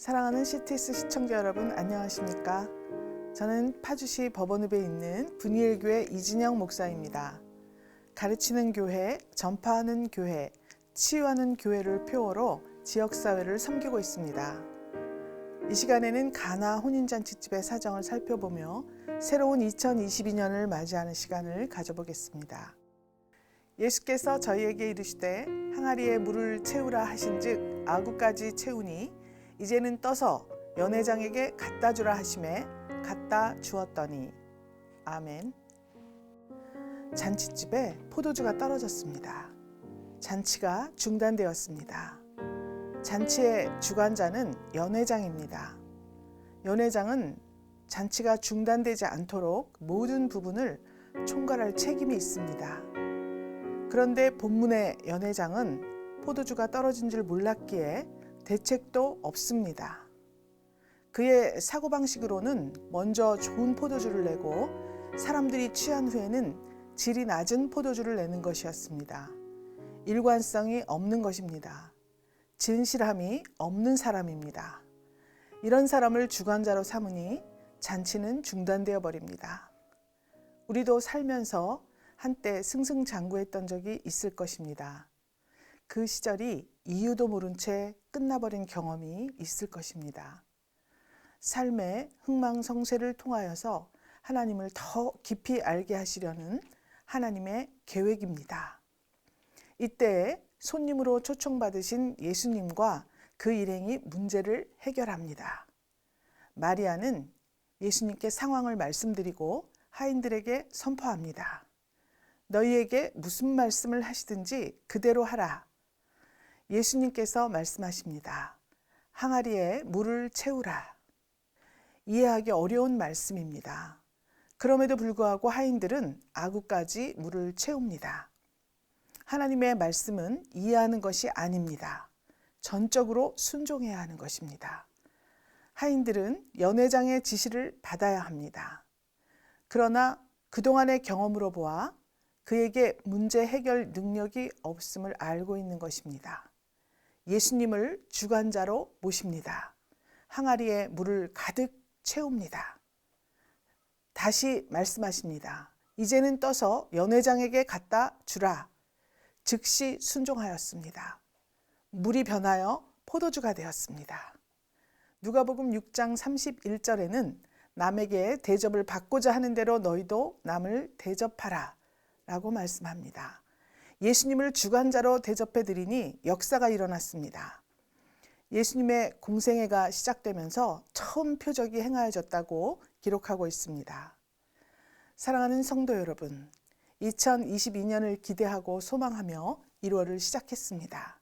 사랑하는 CTS 시청자 여러분, 안녕하십니까? 저는 파주시 법원읍에 있는 분이엘교회 이진영 목사입니다. 가르치는 교회, 전파하는 교회, 치유하는 교회를 표어로 지역사회를 섬기고 있습니다. 이 시간에는 가나 혼인잔치집의 사정을 살펴보며 새로운 2022년을 맞이하는 시간을 가져보겠습니다. 예수께서 저희에게 이르시되 항아리에 물을 채우라 하신즉 아구까지 채우니 이제는 떠서 연회장에게 갖다 주라 하시매 갖다 주었더니. 아멘. 잔치집에 포도주가 떨어졌습니다. 잔치가 중단되었습니다. 잔치의 주관자는 연회장입니다. 연회장은 잔치가 중단되지 않도록 모든 부분을 총괄할 책임이 있습니다. 그런데 본문의 연회장은 포도주가 떨어진 줄 몰랐기에 대책도 없습니다. 그의 사고방식으로는 먼저 좋은 포도주를 내고 사람들이 취한 후에는 질이 낮은 포도주를 내는 것이었습니다. 일관성이 없는 것입니다. 진실함이 없는 사람입니다. 이런 사람을 주관자로 삼으니 잔치는 중단되어 버립니다. 우리도 살면서 한때 승승장구했던 적이 있을 것입니다. 그 시절이 이유도 모른 채 끝나버린 경험이 있을 것입니다. 삶의 흥망성쇠를 통하여서 하나님을 더 깊이 알게 하시려는 하나님의 계획입니다. 이때 손님으로 초청받으신 예수님과 그 일행이 문제를 해결합니다. 마리아는 예수님께 상황을 말씀드리고 하인들에게 선포합니다. 너희에게 무슨 말씀을 하시든지 그대로 하라. 예수님께서 말씀하십니다. 항아리에 물을 채우라. 이해하기 어려운 말씀입니다. 그럼에도 불구하고 하인들은 아구까지 물을 채웁니다. 하나님의 말씀은 이해하는 것이 아닙니다. 전적으로 순종해야 하는 것입니다. 하인들은 연회장의 지시를 받아야 합니다. 그러나 그동안의 경험으로 보아 그에게 문제 해결 능력이 없음을 알고 있는 것입니다. 예수님을 주관자로 모십니다. 항아리에 물을 가득 채웁니다. 다시 말씀하십니다. 이제는 떠서 연회장에게 갖다 주라. 즉시 순종하였습니다. 물이 변하여 포도주가 되었습니다. 누가복음 6장 31절에는 남에게 대접을 받고자 하는 대로 너희도 남을 대접하라 라고 말씀합니다. 예수님을 주관자로 대접해 드리니 역사가 일어났습니다. 예수님의 공생애가 시작되면서 처음 표적이 행하여졌다고 기록하고 있습니다. 사랑하는 성도 여러분, 2022년을 기대하고 소망하며 1월을 시작했습니다.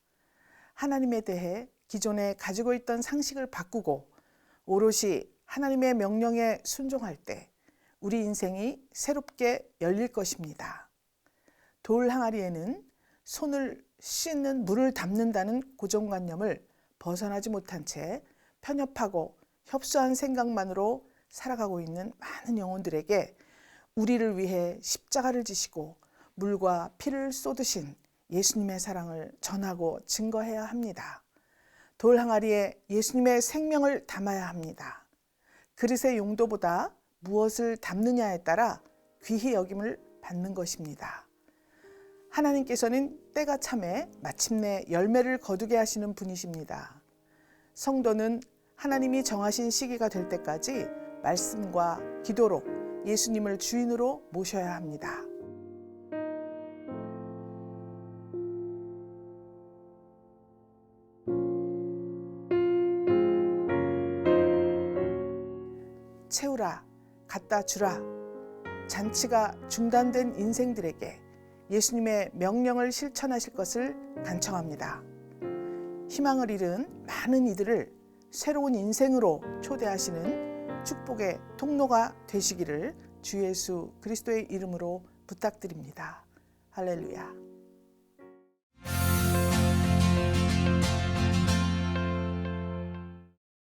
하나님에 대해 기존에 가지고 있던 상식을 바꾸고 오롯이 하나님의 명령에 순종할 때 우리 인생이 새롭게 열릴 것입니다. 돌 항아리에는 손을 씻는 물을 담는다는 고정관념을 벗어나지 못한 채 편협하고 협소한 생각만으로 살아가고 있는 많은 영혼들에게 우리를 위해 십자가를 지시고 물과 피를 쏟으신 예수님의 사랑을 전하고 증거해야 합니다. 돌 항아리에 예수님의 생명을 담아야 합니다. 그릇의 용도보다 무엇을 담느냐에 따라 귀히 여김을 받는 것입니다. 하나님께서는 때가 참에 마침내 열매를 거두게 하시는 분이십니다. 성도는 하나님이 정하신 시기가 될 때까지 말씀과 기도로 예수님을 주인으로 모셔야 합니다. 채우라, 갖다 주라. 잔치가 중단된 인생들에게 예수님의 명령을 실천하실 것을 간청합니다. 희망을 잃은 많은 이들을 새로운 인생으로 초대하시는 축복의 통로가 되시기를 주 예수 그리스도의 이름으로 부탁드립니다. 할렐루야.